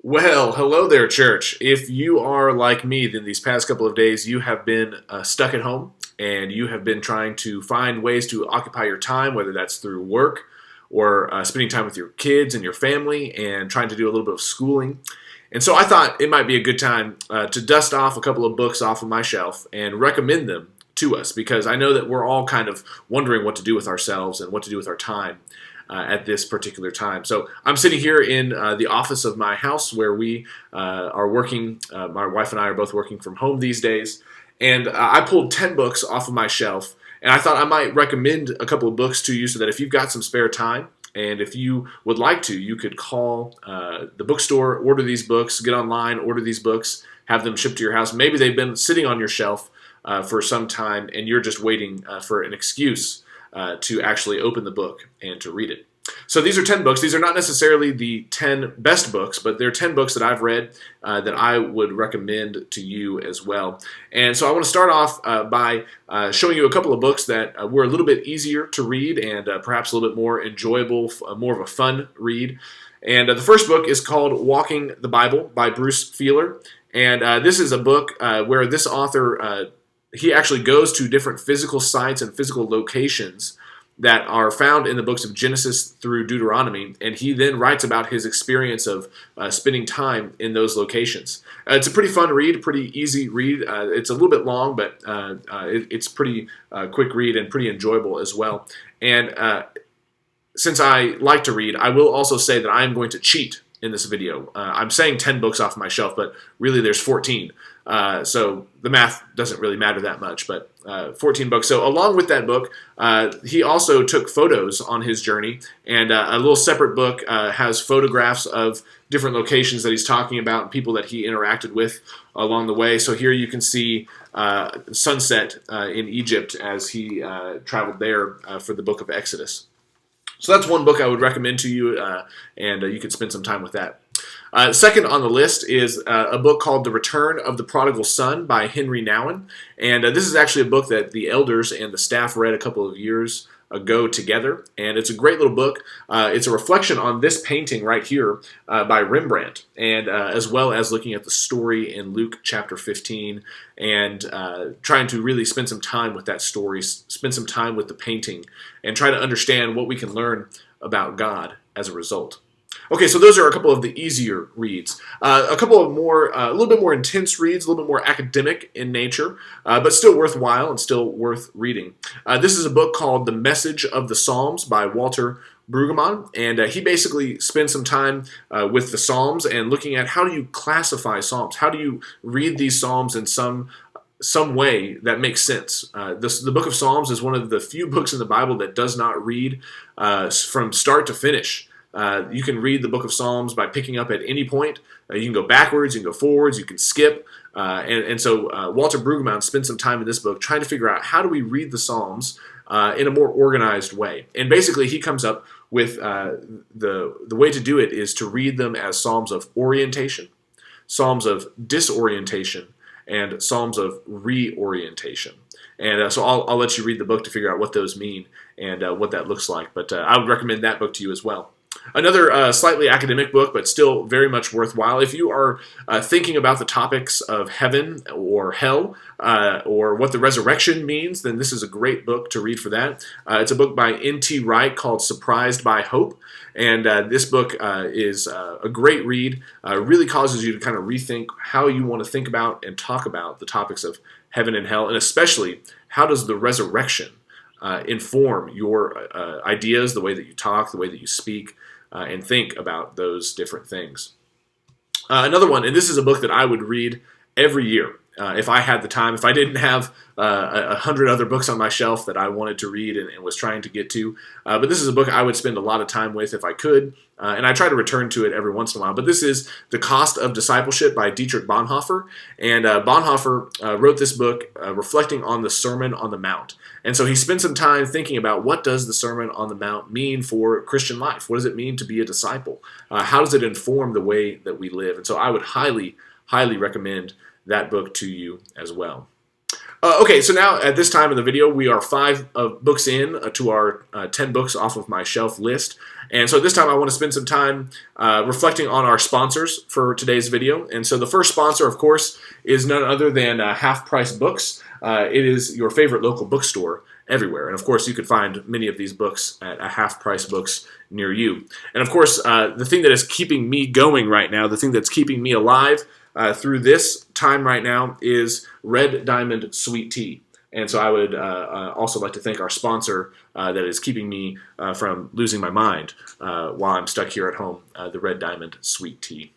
Well, hello there, church. If you are like me, then these past couple of days you have been stuck at home and you have been trying to find ways to occupy your time, whether that's through work or spending time with your kids and your family and trying to do a little bit of schooling. And so I thought it might be a good time to dust off a couple of books off of my shelf and recommend them to us because I know that we're all kind of wondering what to do with ourselves and what to do with our time. At this particular time. So I'm sitting here in the office of my house where we are working. My wife and I are both working from home these days. And I pulled 10 books off of my shelf. And I thought I might recommend a couple of books to you so that if you've got some spare time, and if you would like to, you could call the bookstore, order these books, get online, order these books, have them shipped to your house. Maybe they've been sitting on your shelf for some time and you're just waiting for an excuse to actually open the book and to read it. So these are 10 books. These are not necessarily the 10 best books, but they're 10 books that I've read that I would recommend to you as well. And so I want to start off by showing you a couple of books that were a little bit easier to read and perhaps a little bit more enjoyable, more of a fun read. And the first book is called Walking the Bible by Bruce Feiler. And this is a book where this author he actually goes to different physical sites and physical locations that are found in the books of Genesis through Deuteronomy, and he then writes about his experience of spending time in those locations. It's a pretty fun read, pretty easy read. It's a little bit long, but it's pretty quick read and pretty enjoyable as well. And since I like to read, I will also say that I am going to cheat in this video. I'm saying 10 books off my shelf, but really there's 14. So the math doesn't really matter that much, but 14 books. So along with that book, he also took photos on his journey, and a little separate book has photographs of different locations that he's talking about and people that he interacted with along the way. So here you can see sunset in Egypt as he traveled there for the book of Exodus. So that's one book I would recommend to you, and you could spend some time with that. Second on the list is a book called The Return of the Prodigal Son by Henry Nouwen. And this is actually a book that the elders and the staff read a couple of years ago together. And it's a great little book. It's a reflection on this painting right here by Rembrandt, and as well as looking at the story in Luke chapter 15 and trying to really spend some time with that story, spend some time with the painting, and try to understand what we can learn about God as a result. Okay, so those are a couple of the easier reads. A couple of more, a little bit more intense reads, a little bit more academic in nature, but still worthwhile and still worth reading. This is a book called The Message of the Psalms by Walter Brueggemann, and he basically spends some time with the Psalms and looking at how do you classify Psalms? How do you read these Psalms in some way that makes sense. The book of Psalms is one of the few books in the Bible that does not read from start to finish. You can read the book of Psalms by picking up at any point. You can go backwards, you can go forwards, you can skip. So Walter Brueggemann spent some time in this book trying to figure out how do we read the Psalms in a more organized way. And basically he comes up with the way to do it is to read them as Psalms of orientation, Psalms of disorientation, and Psalms of reorientation. And so I'll let you read the book to figure out what those mean and what that looks like. But I would recommend that book to you as well. Another slightly academic book, but still very much worthwhile. If you are thinking about the topics of heaven or hell or what the resurrection means, then this is a great book to read for that. It's a book by N.T. Wright called Surprised by Hope. And this book is a great read, really causes you to kind of rethink how you want to think about and talk about the topics of heaven and hell, and especially how does the resurrection inform your ideas, the way that you talk, the way that you speak, and think about those different things. Another one, and this is a book that I would read every year if I had the time, if I didn't have 100 other books on my shelf that I wanted to read and was trying to get to. But this is a book I would spend a lot of time with if I could, and I try to return to it every once in a while. But this is The Cost of Discipleship by Dietrich Bonhoeffer. And Bonhoeffer wrote this book reflecting on the Sermon on the Mount. And so he spent some time thinking about what does the Sermon on the Mount mean for Christian life? What does it mean to be a disciple? How does it inform the way that we live? And so I would highly, highly recommend that book to you as well. Okay, so now at this time in the video, we are 5 books in to our 10 books off of my shelf list. And so this time I want to spend some time reflecting on our sponsors for today's video. And so the first sponsor, of course, is none other than Half Price Books. It is your favorite local bookstore everywhere. And of course, you could find many of these books at a Half Price Books near you. And of course, the thing that is keeping me going right now, the thing that's keeping me alive through this time right now is Red Diamond Sweet Tea. And so I would also like to thank our sponsor that is keeping me from losing my mind while I'm stuck here at home, the Red Diamond Sweet Tea.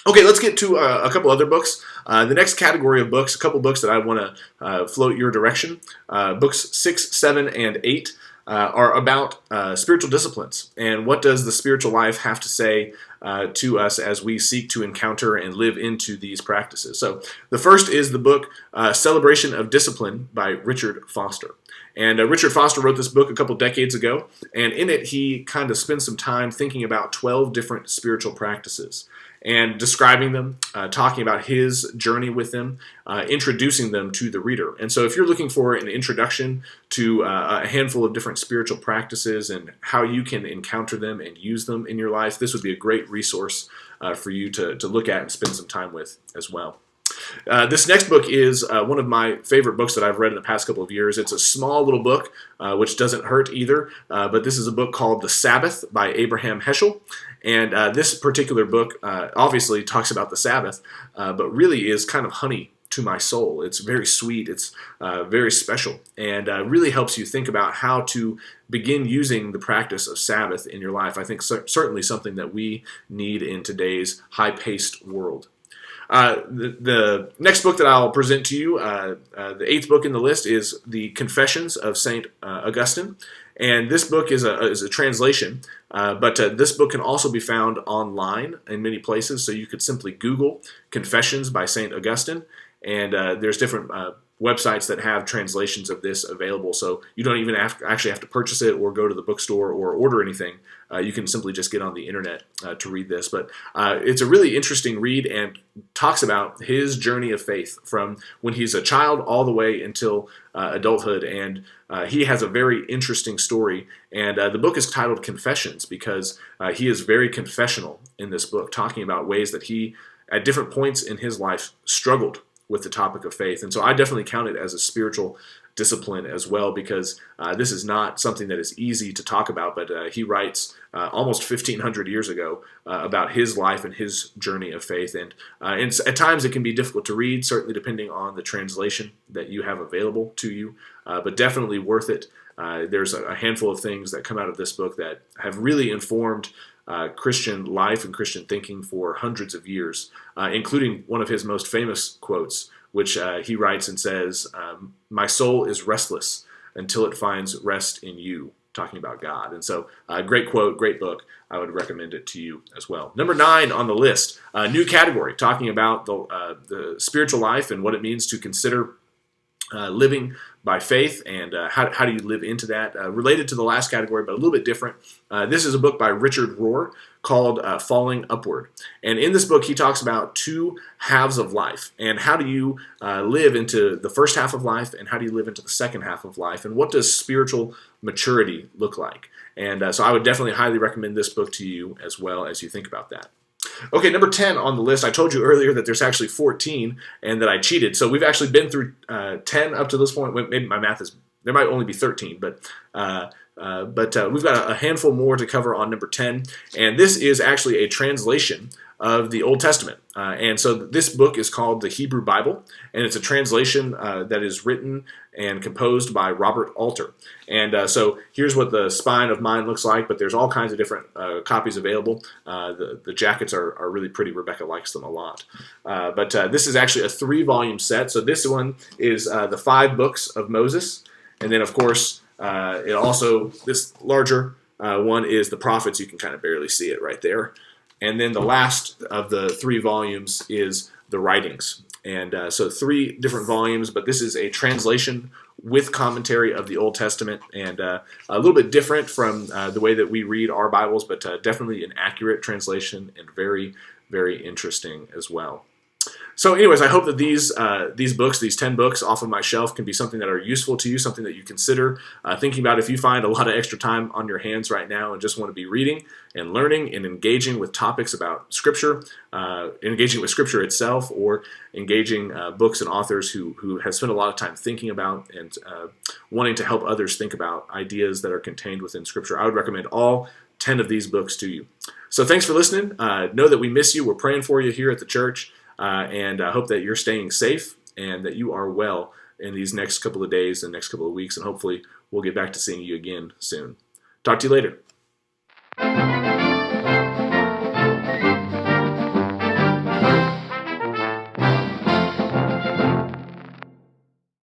Okay, let's get to a couple other books. The next category of books, a couple books that I want to float your direction. Books 6, 7, and 8 are about spiritual disciplines. And what does the spiritual life have to say to us as we seek to encounter and live into these practices? So the first is the book Celebration of Discipline by Richard Foster. And Richard Foster wrote this book a couple decades ago, and in it he kind of spends some time thinking about 12 different spiritual practices and describing them, talking about his journey with them, introducing them to the reader. And so if you're looking for an introduction to a handful of different spiritual practices and how you can encounter them and use them in your life, this would be a great resource for you to look at and spend some time with as well. This next book is one of my favorite books that I've read in the past couple of years. It's a small little book, which doesn't hurt either, but this is a book called The Sabbath by Abraham Heschel. And this particular book obviously talks about the Sabbath, but really is kind of honey to my soul. It's very sweet, it's very special, and really helps you think about how to begin using the practice of Sabbath in your life. I think certainly something that we need in today's high-paced world. The next book that I'll present to you, the 8th book in the list, is The Confessions of St. Augustine. And this book is a translation, but this book can also be found online in many places. So you could simply Google Confessions by St. Augustine, and there's different websites that have translations of this available. So you don't even actually have to purchase it or go to the bookstore or order anything. You can simply just get on the internet to read this. But it's a really interesting read and talks about his journey of faith from when he's a child all the way until adulthood. And he has a very interesting story. And the book is titled Confessions because he is very confessional in this book, talking about ways that he, at different points in his life, struggled with the topic of faith. And so I definitely count it as a spiritual discipline as well, because this is not something that is easy to talk about, but he writes almost 1,500 years ago about his life and his journey of faith. And at times it can be difficult to read, certainly depending on the translation that you have available to you, but definitely worth it. There's a handful of things that come out of this book that have really informed Christian life and Christian thinking for hundreds of years, including one of his most famous quotes, which he writes and says, "My soul is restless until it finds rest in you," talking about God. And so, great quote, great book. I would recommend it to you as well. Number 9 on the list, new category, talking about the spiritual life and what it means to consider living by faith, and how do you live into that? Related to the last category, but a little bit different. This is a book by Richard Rohr called Falling Upward. And in this book, he talks about 2 halves of life, and how do you live into the first half of life, and how do you live into the second half of life, and what does spiritual maturity look like? And so I would definitely highly recommend this book to you as well as you think about that. Okay, number 10 on the list. I told you earlier that there's actually 14 and that I cheated. So we've actually been through 10 up to this point. Maybe my math is, there might only be 13, but we've got a handful more to cover on number 10. And this is actually a translation of the Old Testament. And so this book is called the Hebrew Bible, and it's a translation that is written and composed by Robert Alter. And so here's what the spine of mine looks like, but there's all kinds of different copies available. The jackets are really pretty. Rebecca likes them a lot. But this is actually a 3-volume set. So this one is the 5 books of Moses. And then, of course, it also, this larger one is the prophets. You can kind of barely see it right there. And then the last of the 3 volumes is the writings. And so 3 different volumes, but this is a translation with commentary of the Old Testament, and a little bit different from the way that we read our Bibles, but definitely an accurate translation and very, very interesting as well. So, anyways, I hope that these books, these 10 books off of my shelf, can be something that are useful to you, something that you consider thinking about. If you find a lot of extra time on your hands right now and just want to be reading and learning and engaging with topics about Scripture, engaging with Scripture itself, or engaging books and authors who have spent a lot of time thinking about and wanting to help others think about ideas that are contained within Scripture, I would recommend all 10 of these books to you. So, thanks for listening. Know that we miss you. We're praying for you here at the church. And I hope that you're staying safe and that you are well in these next couple of days and next couple of weeks. And hopefully we'll get back to seeing you again soon. Talk to you later.